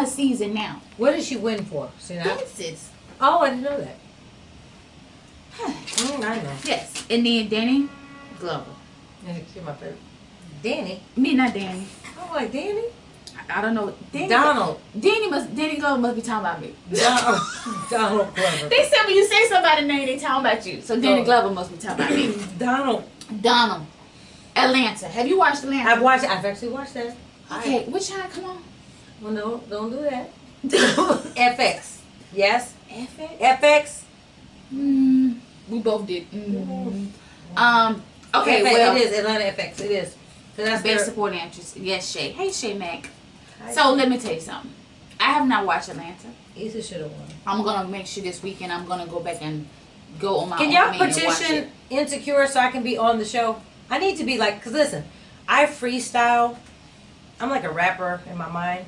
her season now. What did she win for? See that? Dances. Oh, I didn't know that. I know. Yes. And then Danny Glover. Danny, you're my favorite. Danny? Me, not Danny. Oh, like Danny? I don't know. Danny, Donald. Danny Glover must be talking about me. Donald Glover. They said when you say somebody's name, they talking about you. So Danny Glover must be talking about me. Donald. Atlanta. Have you watched Atlanta? I've actually watched that. Okay, which one? Come on. Well, no, don't do that. FX. Yes? FX? FX? We both did. Okay, well. it is Atlanta FX. It is. So that's Best supporting actress. Yes, Shay. Hey, Shay Mack. So let me tell you something. I have not watched Atlanta. Issa should have won. I'm gonna make sure this weekend I'm gonna go back and go on my Can own. y'all petition Insecure so I can be on the show? I need to be like, cause listen, I freestyle. I'm like a rapper in my mind,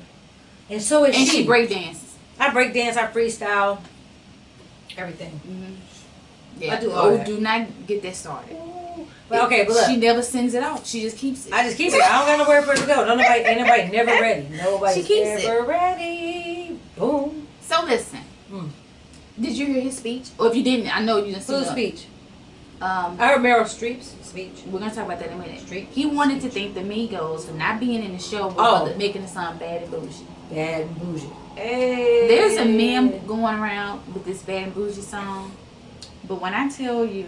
and so is and she. she break dances. I break dance. I freestyle. Everything. Yeah. I do all that. Do not get that started. But okay, but look, she never sends it out. She just keeps it. I just keep it. I don't got nowhere for it to go. Ain't nobody never ready. Nobody's She keeps ever ready. Boom. So listen. Did you hear his speech? Or if you didn't, I know you didn't see Whose speech? I I heard Meryl Streep's speech. We're gonna talk about that in a minute. Streep. He wanted to thank the Migos for not being in the show, but making the song Bad and Bougie. Bad and Bougie. Hey. There's a meme going around with this Bad and Bougie song, but when I tell you,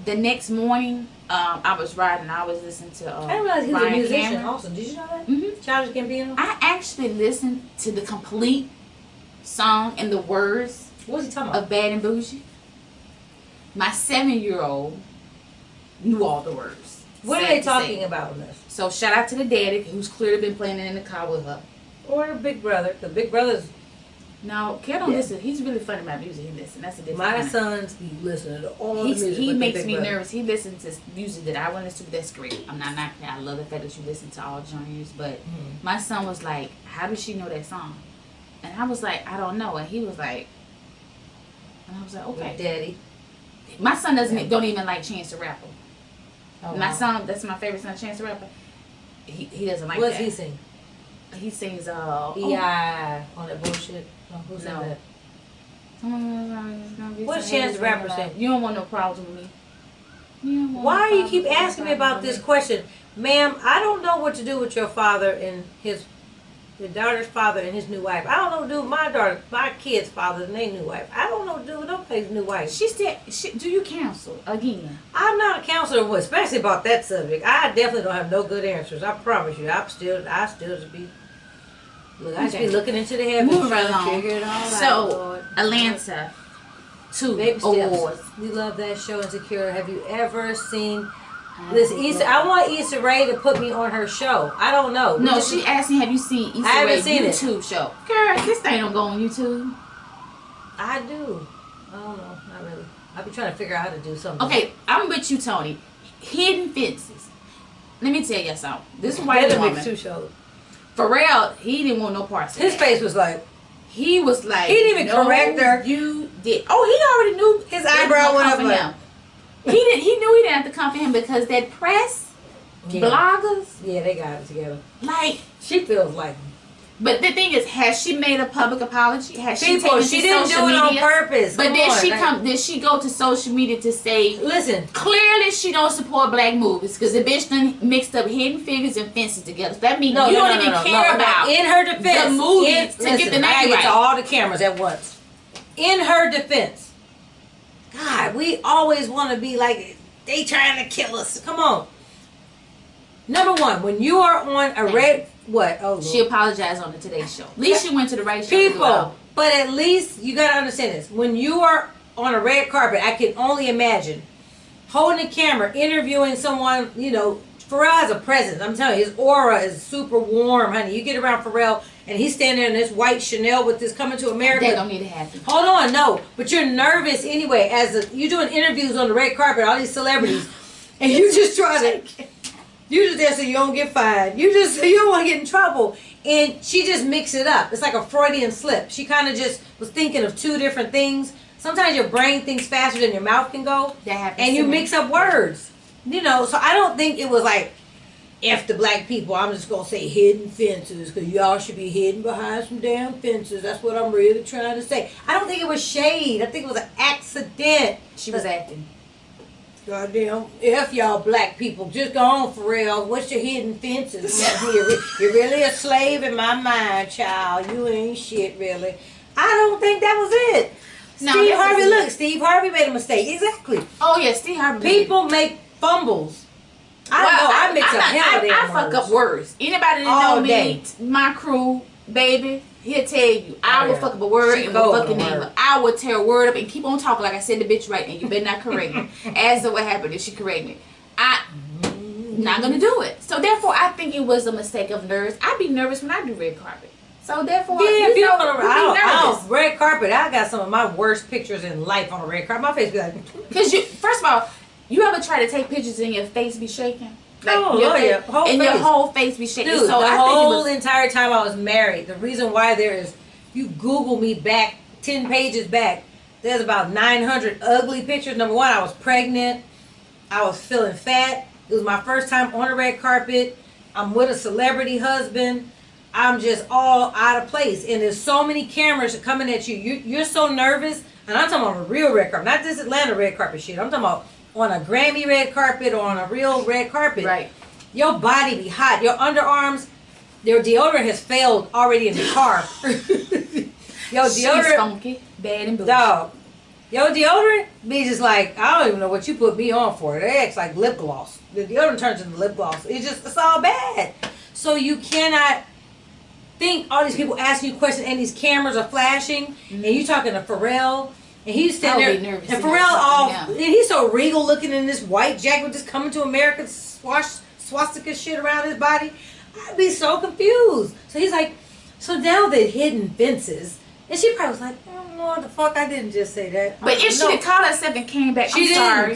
the next morning, I was riding. I was listening to. I didn't realize he was a Ryan musician. Cameron. Also, did you know that? Childish Gambino. I actually listened to the complete song and the words What was he talking about? of Bad and Bougie. My 7-year-old knew all the words. What are they talking about in this? So shout out to the daddy who's clearly been playing it in the car with her. Or Big Brother, because Big Brother's. No, Kel don't listen. He's really funny about music. He listen. That's a different. My kind. sons be listening to all the music. He with makes Big me Brother. nervous. He listens to music that I want to listen to. That's great. I'm not knocking it. I love the fact that you listen to all genres. But my son was like, "How does she know that song?" And I was like, "I don't know." And he was like, and I was like, "Okay." With Daddy. My son don't even like Chance the Rapper. Oh, my son, that's my favorite son, Chance the Rapper. He doesn't like What that. does he sing? He sings E.I. on that bullshit. Oh, who said that? What's Chance the Rapper say? You don't want no problems with me. Why do you keep asking me about this question? Ma'am, I don't know what to do with your father and your daughter's father and his new wife. I don't know what to do with my kid's father and their new wife. I don't know what to do with nobody's new wife. Do you counsel again? I'm not a counselor, especially about that subject. I definitely don't have no good answers. I promise you. I still just be. Look, I just be looking into the heavens. Moving right along. Figure it all out, So, Lord. Atlanta, 2 Baby awards. Steps. We love that show, Insecure. Have you ever seen this Issa? I want Issa Rae to put me on her show. I don't know. No, she asked me, have you seen Issa I haven't Rae's seen YouTube show? Girl, this thing don't go on YouTube. I do. I don't know. Not really. I've been trying to figure out how to do something. Okay, I'm with you, Tony. Hidden Fences. Let me tell you something. This white They're the woman. big two shows. Pharrell, he didn't want no parts of His that. face was like. He was like, He didn't even correct her. You did. Oh, he already knew His it eyebrow was went up gonna like. come for him. He knew he didn't have to come for him because that press, bloggers, Yeah, they got it together. like. She feels like. But the thing is, has she made a public apology? Has she People, taken she to didn't social do it on media? purpose. But Come on, did she go to social media to say? Listen. Clearly, she don't support black movies because the bitch done mixed up Hidden Figures and Fences together. So that means you don't even care about in her defense the movies to get the I name get right. to all the cameras at once. In her defense, God, we always want to be like they trying to kill us. Come on. Number one, when you are on a red what? Oh, Lord. She apologized on the Today Show. At least she went to the right show. to do it People, all. but at least you gotta understand this. When you are on a red carpet, I can only imagine holding a camera, interviewing someone. You know, Pharrell has a presence. I'm telling you, his aura is super warm, honey. You get around Pharrell, and he's standing there in this white Chanel with this Coming to America. That don't need to happen. Hold on, no, but you're nervous anyway. You're doing interviews on the red carpet, all these celebrities, and you just try to. You just there so you don't get fined. You don't want to get in trouble. And she just mixed it up. It's like a Freudian slip. She kind of just was thinking of two different things. Sometimes your brain thinks faster than your mouth can go. That happens. And you mix up words. You know, so I don't think it was like, F the black people. I'm just gonna say hidden fences because y'all should be hidden behind some damn fences. That's what I'm really trying to say. I don't think it was shade. I think it was an accident. She was acting. Goddamn, F y'all black people. Just go on for real. What's your hidden fences? You're really a slave in my mind, child. You ain't shit, really. I don't think that was it. No, Steve that Harvey, wasn't look, Steve Harvey made a mistake. Exactly. Oh yeah, Steve Harvey. People make fumbles. I mix up hell of I damn fuck words. up words. Anybody that All know me, day. my crew, baby, he'll tell you. I will yeah. fuck up a word She and cold will fucking with a name word. it. I will tear a word up and keep on talking like I said the bitch right, and you better not correct me. As to what happened if she correct me. I'm not gonna do it. So therefore, I think it was a mistake of nerves. I be nervous when I do red carpet. So therefore, Yeah, if you don't you be I nervous. red carpet, I got some of my worst pictures in life on a red carpet. My face be like, Cause you, first of all, you ever try to take pictures and your face be shaking? Like Oh, your Lord, face, yeah. Whole and your face. whole face be shaking. dude, so the I whole think it was, entire time I was married, the reason why there is, you Google me back 10 pages back, there's about 900 ugly pictures. Number one, I was pregnant. I was feeling fat. It was my first time on a red carpet. I'm with a celebrity husband. I'm just all out of place. And there's so many cameras coming at you. You're so nervous. And I'm talking about a real red carpet. Not this Atlanta red carpet shit. I'm talking about on a Grammy red carpet or on a real red carpet. right. Your body be hot. Your underarms, your deodorant has failed already in the car. Your She's deodorant, funky, bad and bougie. dog. Your deodorant be just like, I don't even know what you put me on for. It acts like lip gloss. The deodorant turns into lip gloss. It's all bad. So you cannot think all these people asking you questions and these cameras are flashing and you talking to Pharrell and he's I standing would there be nervous and in Pharrell that all fucking and he's so regal looking in this white jacket just coming to America swastika shit around his body. I'd be so confused. So he's like, so now the hidden fences. And she probably was like, oh, no, what the fuck, I didn't just say that. But if she had called herself and came back, She I'm didn't, sorry.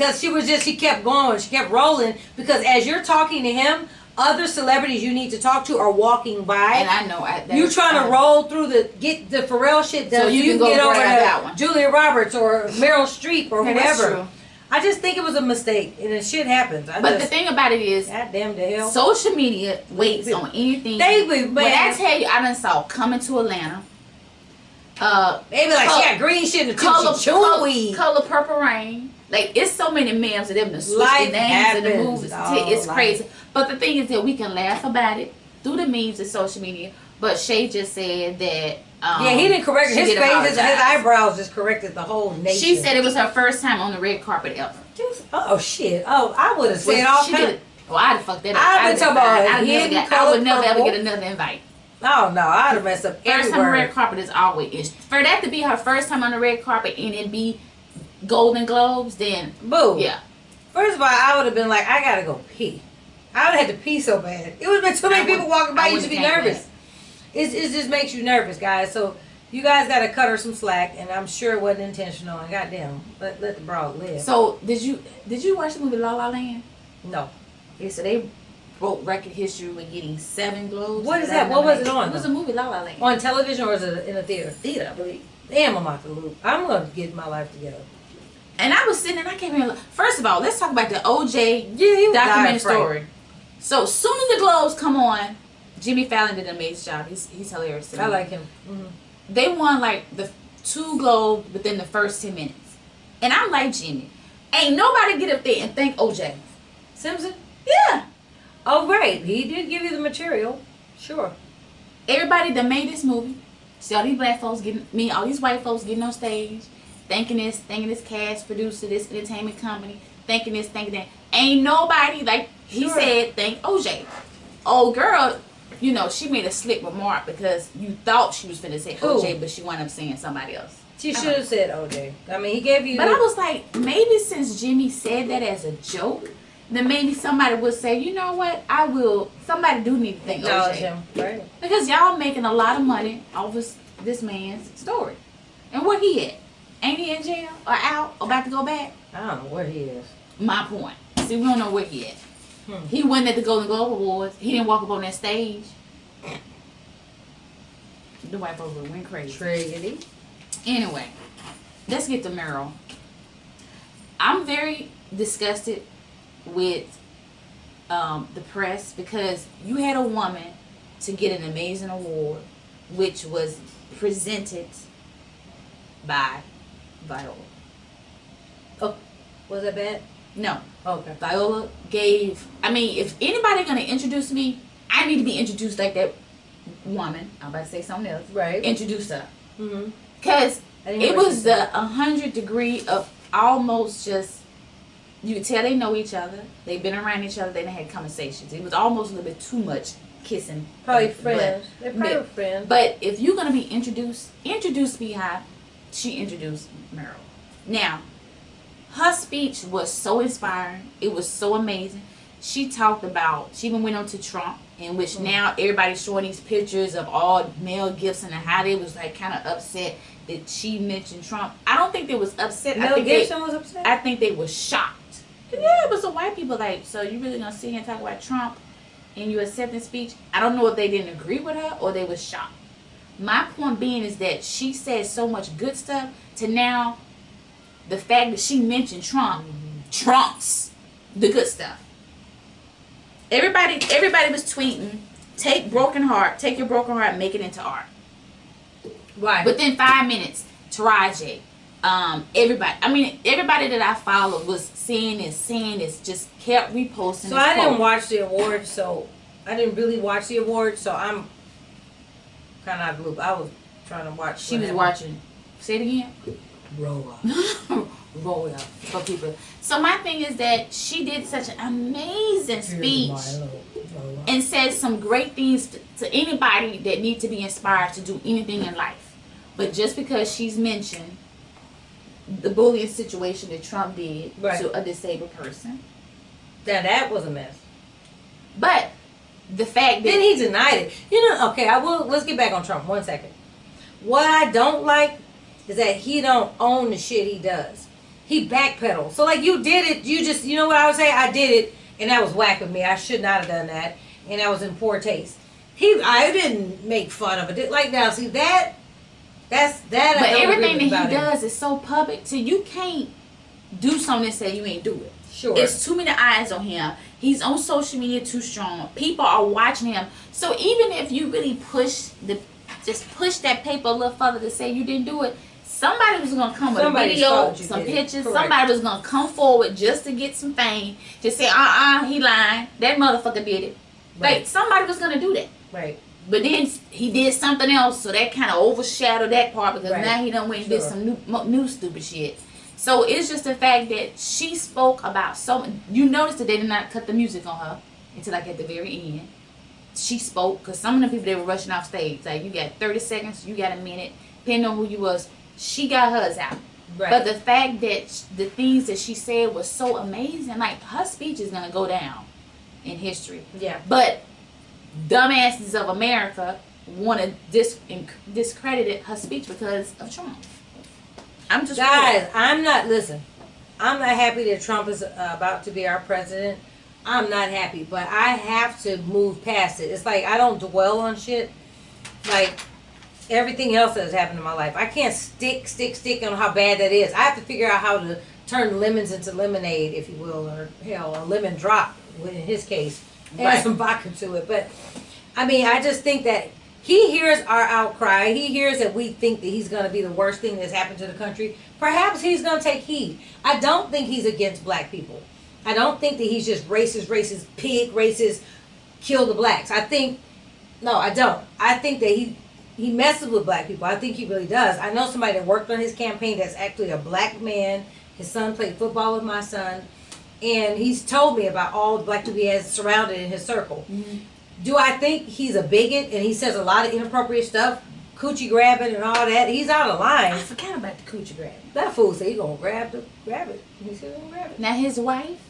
because she kept going, she kept rolling, because as you're talking to him, other celebrities you need to talk to are walking by. And I know. You trying to roll through get the Pharrell shit done So you can go get over grab that to one. Julia Roberts or Meryl Streep or Okay, that's whoever. true. I just think it was a mistake, and it shit happens. But the thing about it is, goddamn the hell. social media waits on anything. They be, When I man, tell you, I done saw Coming to Atlanta. they be like, she got green shit in the tip, she chewing weed. Color Purple Rain. Like, it's so many memes of them to switch Life the names of the happens, movies. dog, It's life. crazy. But the thing is that we can laugh about it through the memes and social media. But Shay just said that. Yeah, he didn't correct she his did face. apologize. His eyebrows just corrected the whole nation. She said it was her first time on the red carpet ever. Oh shit! Oh, I would have said all She kinds. did. Well, I'd have fucked that up. I've been talking about I would never ever purple. get another invite. Oh no, I'd have messed up First time on the everywhere. red carpet is always for that to be her first time on the red carpet and it be Golden Globes. Then Boo. yeah, First of all, I would have been like, I gotta go pee. I would have had to pee so bad. It would have been too many people walking by. You to be nervous. It just makes you nervous, guys. So you guys gotta cut her some slack, and I'm sure it wasn't intentional. And goddamn, let the broad live. So did you watch the movie La La Land? No. Yeah, so they broke record history with getting 7 Globes. What is that? What was it on? It was a movie La La Land. On television or is it in a theater? Theater, I believe. Damn, I'm out the loop. I'm gonna get my life together. And I was sitting and I came here. First of all, let's talk about the OJ Yeah, he was documentary dying, Frank. story. So soon as the Globes come on, Jimmy Fallon did an amazing job. He's hilarious. To me. I like him. Mm-hmm. They won like the 2 Globes within the first 10 minutes. And I'm like, Jimmy, ain't nobody get up there and thank OJ. Simpson? Yeah. Oh, right. He did give you the material. Sure. Everybody that made this movie, see all these black folks getting, all these white folks getting on stage, thanking this cast, producer, this entertainment company, thanking this, thanking that. Ain't nobody, like he Sure. said, thank OJ. Old girl, you know, she made a slick remark because you thought she was finna say Who? OJ, but she wound up saying somebody else. She should have said OJ. I mean, he gave you. But I was like, maybe since Jimmy said that as a joke, then maybe somebody would say, you know what, somebody do need to thank acknowledge OJ. him. Right. Because y'all making a lot of money off of this man's story. And where he at? Ain't he in jail or out or about to go back? I don't know where he is. My point. See, we don't know where he at. He went at the Golden Globe Awards. He didn't walk up on that stage. The white folks went crazy. Triggity. Anyway, let's get to Meryl. I'm very disgusted with the press, because you had a woman to get an amazing award, which was presented by Viola. Oh, was that bad? No. Okay. Viola gave. I mean, if anybody gonna introduce me, I need to be introduced like that woman. I'm about to say something else. Right. Introduce her. Mm-hmm. Because it was the 100 degree of almost just. You could tell they know each other. They've been around each other. They done had conversations. It was almost a little bit too much kissing. Probably friends. They're probably friends. But if you're gonna be introduced, introduce me how she introduced Meryl. Now, her speech was so inspiring. It was so amazing. She talked about. She even went on to Trump, in which now everybody's showing these pictures of all Mel Gibson and how they was like kind of upset that she mentioned Trump. I don't think they was upset. Mel Gibson was upset. I think they was shocked. Yeah, it was the white people like, so you really gonna sit here and talk about Trump in your acceptance speech? I don't know if they didn't agree with her or they was shocked. My point being is that she said so much good stuff to now the fact that she mentioned Trump trumps the good stuff. Everybody was tweeting, take your broken heart, and make it into art. Right. Within 5 minutes, Taraji, everybody that I followed was saying this, just kept reposting. So I didn't watch the awards, so I didn't really watch the awards, so I'm kind of out of the loop. I was trying to watch. She was watching. Say it again. Roll up. Roll up for people. So my thing is that she did such an amazing speech and said some great things to anybody that need to be inspired to do anything in life. But just because she's mentioned the bullying situation that Trump did to a disabled person. Now that was a mess. But the fact that then he denied it. You know, okay, let's get back on Trump 1 second. What I don't like is that he don't own the shit he does. He backpedals. So like you did it, you know what I would say? I did it and that was whack with me. I should not have done that. And that was in poor taste. I didn't make fun of it. Like now, see that's that. But everything that he does is so public, so you can't do something and say you ain't do it. Sure. There's too many eyes on him. He's on social media too strong. People are watching him. So even if you really push that paper a little further to say you didn't do it, somebody was gonna come with a video, some pictures. Correct. Somebody was gonna come forward just to get some fame, to say, he lying. That motherfucker did it. Right. Like somebody was gonna do that. Right. But then he did something else, so that kind of overshadowed that part because now he done went and did some new stupid shit. So it's just the fact that she spoke about you notice that they did not cut the music on her until like at the very end. She spoke because some of the people they were rushing off stage. Like you got 30 seconds, you got a minute, depending on who you was. She got hers out. Right. But the fact that the things that she said was so amazing, like her speech is gonna go down in history. Yeah. But dumbasses of America want to discredit her speech because of Trump. I'm just I'm not happy that Trump is about to be our president. I'm not happy, but I have to move past it. It's like I don't dwell on shit like everything else that has happened in my life. I can't stick on how bad that is. I have to figure out how to turn lemons into lemonade, if you will, or hell, a lemon drop in his case. Add some vodka to it. But I mean, I just think that he hears our outcry. He hears that we think that he's going to be the worst thing that's happened to the country. Perhaps he's going to take heed. I don't think he's against black people. I don't think that he's just racist, pig, racist, kill the blacks. I don't. I think that he messes with black people. I think he really does. I know somebody that worked on his campaign that's actually a black man. His son played football with my son. And he's told me about all the black people he has surrounded in his circle. Mm-hmm. Do I think he's a bigot and he says a lot of inappropriate stuff? Coochie grabbing and all that. He's out of line. I forgot about the coochie grabbing. That fool said he's going to grab it. He said he's going to grab it. Now his wife,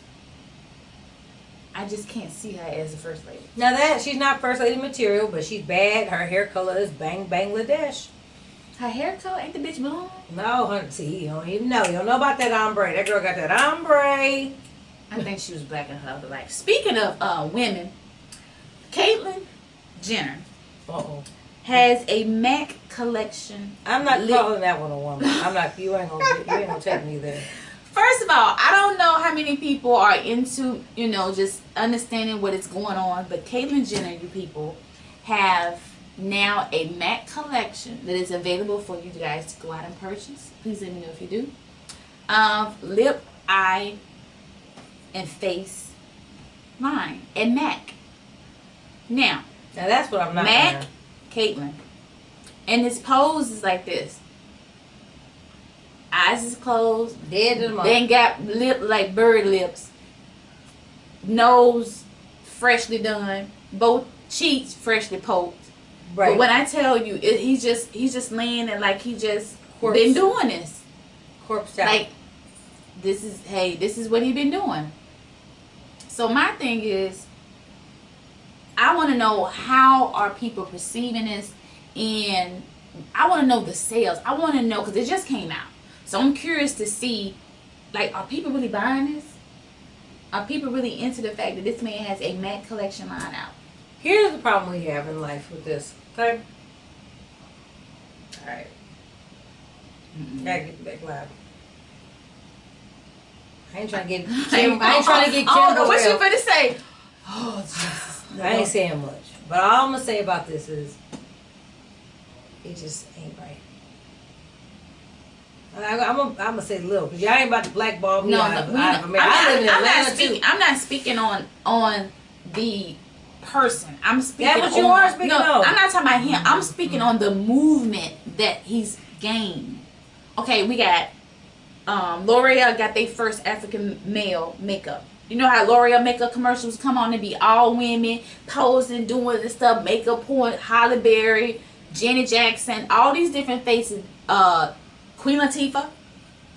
I just can't see her as the first lady. Now that, she's not first lady material, but she's bad. Her hair color is Bangladesh. Her hair color? Ain't the bitch blonde? No, honey. See, you don't even know. You don't know about that ombre. That girl got that ombre. I think she was black in her other life. Speaking of women, Caitlyn Jenner has a MAC collection. I'm not calling that one a woman. I'm not. You ain't gonna take me there. First of all, I don't know how many people are into, just understanding what is going on, but Caitlyn Jenner, you people, have now a MAC collection that is available for you guys to go out and purchase. Please let me know if you do. Lip, eye, and face line and MAC. Now that's what I'm not. MAC, Caitlyn, and his pose is like this. Eyes is closed. Dead to the mouth. Then got lip like bird lips. Nose freshly done. Both cheeks freshly poked. Right. But when I tell you, he's just laying there like he just Corpse. been doing this. Corpse out. Like this is what he been doing. So my thing is, I want to know how are people perceiving this, and I want to know the sales. I want to know because it just came out. So I'm curious to see, like, are people really buying this? Are people really into the fact that this man has a MAC collection line out? Here's the problem we have in life with this. Okay? Alright. Gotta get back live. I ain't trying to get Kim. I ain't trying to get Kim. Oh, what you finna say? Oh, Jesus. I ain't saying much. But all I'm gonna say about this is it just ain't right. I'm gonna say little because y'all ain't about to blackball me out of America. I live in Atlanta too. I'm not speaking on the person. I'm speaking. That's what you are speaking on. I'm not talking about him. I'm speaking on the movement that he's gained. Okay, we got L'Oreal got their first African male makeup. You know how L'Oreal makeup commercials come on and be all women posing, doing this stuff, makeup point, Halle Berry, Janet Jackson, all these different faces. Queen Latifah,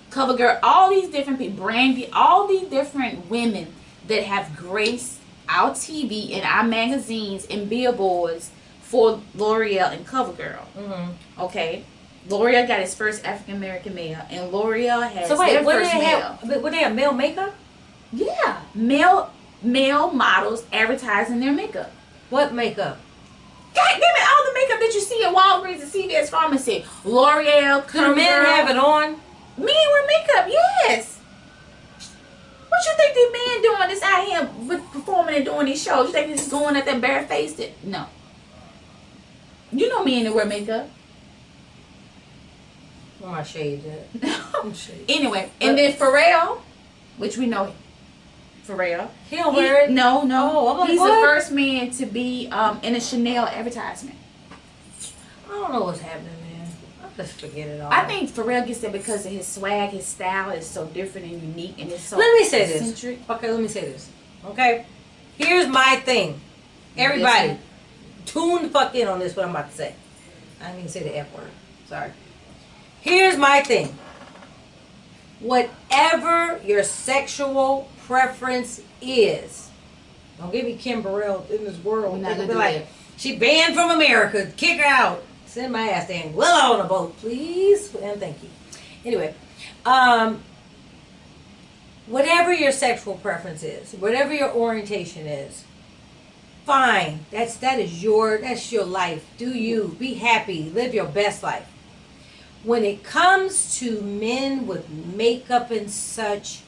CoverGirl, all these different people, Brandy, all these different women that have graced our TV and our magazines and billboards for L'Oreal and CoverGirl. Mm-hmm. Okay, L'Oreal got his first African American male, and L'Oreal has their first male. What they have, male makeup? Yeah, male models advertising their makeup. What makeup? God damn it, all the makeup that you see at Walgreens and CVS Pharmacy. L'Oreal, Do the men have it on? Men wear makeup, yes. What you think these men doing this out here with performing and doing these shows? You think this is going at them barefaced? No. You know men that wear makeup. Where my shades at? Anyway, and then Pharrell, which we know Pharrell. He don't wear it? No. Oh, he's the first man to be in a Chanel advertisement. I don't know what's happening, man. I'll just forget it all. I think Pharrell gets it because of his swag, his style is so different and unique, and it's so Let me say eccentric. this. Okay, let me say this. Okay? Here's my thing. Everybody, tune the fuck in on this, what I'm about to say. I didn't even say the F word. Sorry. Here's my thing. Whatever your sexual preference is, don't give me Kim Burrell in this world. They'll be like, she banned from America. Kick her out. Send my ass to Anguilla on a boat, please. And thank you. Anyway, whatever your sexual preference is, whatever your orientation is, fine. That's your life. Do you. Be happy. Live your best life. When it comes to men with makeup and such,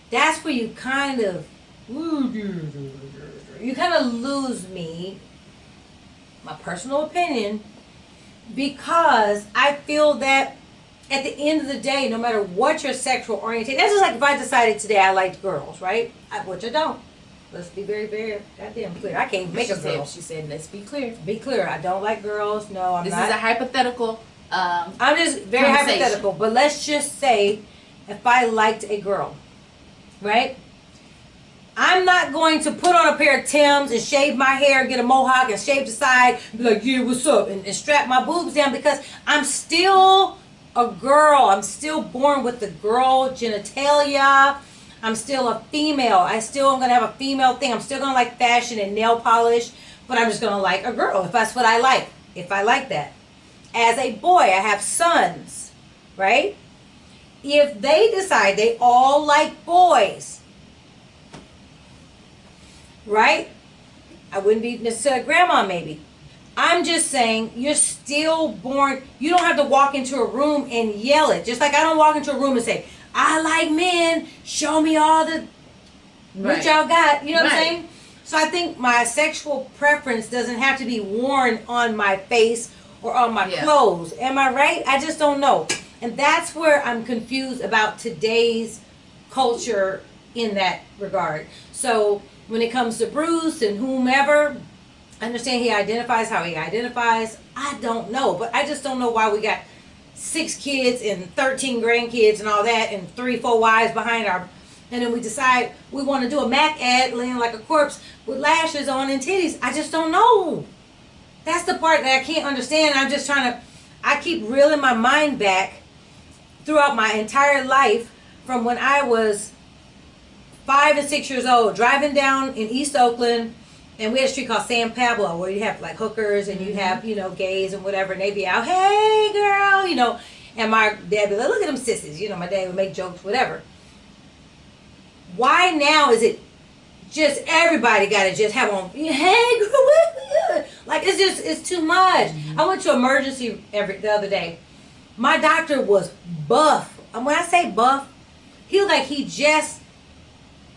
that's where you kind of lose me, my personal opinion, because I feel that at the end of the day, no matter what your sexual orientation, that's just like if I decided today I liked girls, right? Which I don't. Let's be very, very goddamn clear. I can't make a girl. She said, let's be clear. Be clear. I don't like girls. No, I'm not. This is a hypothetical. I'm just very hypothetical, but let's just say if I liked a girl, right? I'm not going to put on a pair of Timbs and shave my hair, get a mohawk and shave the side, and be like, yeah, what's up? And strap my boobs down because I'm still a girl. I'm still born with the girl genitalia. I'm still a female. I still am going to have a female thing. I'm still going to like fashion and nail polish, but I'm just going to like a girl if that's what I like, if I like that. As a boy, I have sons, right? If they decide they all like boys, right? I wouldn't be necessarily grandma maybe. I'm just saying you're still born. You don't have to walk into a room and yell it. Just like I don't walk into a room and say, I like men. Show me all the what y'all got. You know what I'm saying? So I think my sexual preference doesn't have to be worn on my face or on my clothes. Am I right? I just don't know. And that's where I'm confused about today's culture in that regard. So when it comes to Bruce and whomever, I understand he identifies how he identifies. I don't know. But I just don't know why we got 6 kids and 13 grandkids and all that and 3-4 wives behind our... And then we decide we want to do a Mac ad laying like a corpse with lashes on and titties. I just don't know. That's the part that I can't understand. I'm just trying to... I keep reeling my mind back throughout my entire life from when I was 5 and 6 years old, driving down in East Oakland, and we had a street called San Pablo where you have like hookers and you have, you know, gays and whatever, and they'd be out, hey girl, you know, and my dad would be like, look at them sissies, you know, my dad would make jokes, whatever. Why now is it just everybody got to just have on, hey girl, like it's too much. I went to emergency the other day. My doctor was buff. And when I say buff, he was like he just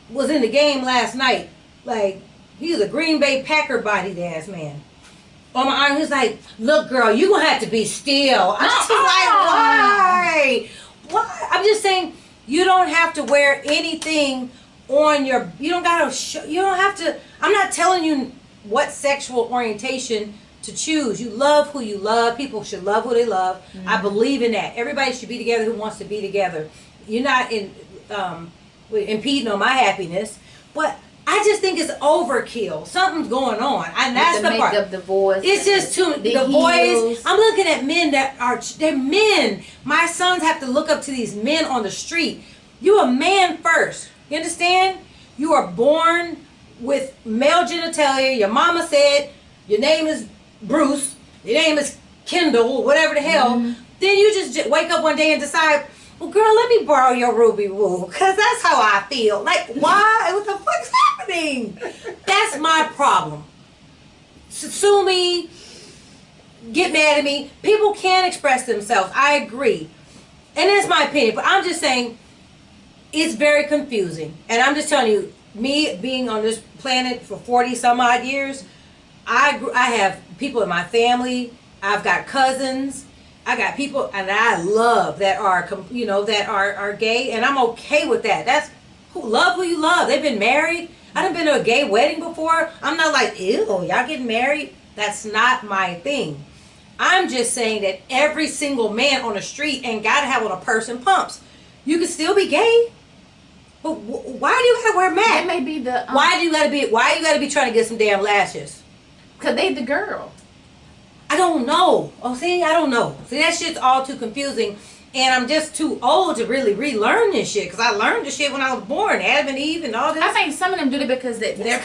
was in the game last night. Like, he was a Green Bay Packer bodied ass man. On my arm, he was like, look girl, you going to have to be still. I'm just like, why? Why? I'm just saying, you don't have to wear anything on your, you don't got to show, you don't have to, I'm not telling you what sexual orientation to choose. You love who you love. People should love who they love. Mm-hmm. I believe in that. Everybody should be together who wants to be together. You're not impeding on my happiness. But I just think it's overkill. Something's going on. And that's the part. Makeup, the voice. It's just too, the voice. I'm looking at men that are, they're men. My sons have to look up to these men on the street. You're a man first. You understand? You are born with male genitalia. Your mama said your name is Bruce, your name is Kendall, whatever the hell. Mm-hmm. Then you just wake up one day and decide, well, girl, let me borrow your ruby woo, because that's how I feel. Like, why? What the fuck's happening? That's my problem. Sue me, get mad at me. People can express themselves. I agree. And that's my opinion. But I'm just saying, it's very confusing. And I'm just telling you, me being on this planet for 40 some odd years, I have people in my family. I've got cousins. I got people, and I love that are, you know, that are gay, and I'm okay with that. That's love who you love. They've been married. I done been to a gay wedding before. I'm not like, ew, y'all getting married. That's not my thing. I'm just saying that every single man on the street ain't got to have on a purse and pumps. You can still be gay. But why do you gotta wear Mac? That may be the. Why you gotta be trying to get some damn lashes? Cause they the girl. I don't know. Oh, see, I don't know. See, that shit's all too confusing, and I'm just too old to really relearn this shit. Cause I learned this shit when I was born, Adam and Eve, and all this. I think some of them do it because their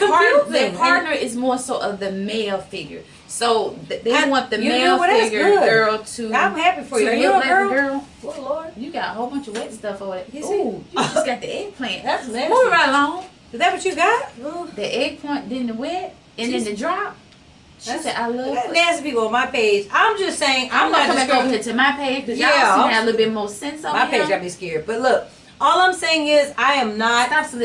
partner is more so of the male figure. So they want the male figure girl to. I'm happy for you. Are you a girl? Oh Lord, you got a whole bunch of wet stuff over it. Ooh, you just got the eggplant. That's nasty. Moving right along. Is that what you got? Ooh. The eggplant, then the wet, and then the drop. She said, "I love it." Nasty people on my page. I'm just saying, I'm not coming over here to my page because y'all seem to have a little bit more sense on my page got me scared. But look, all I'm saying is, I am not. Stop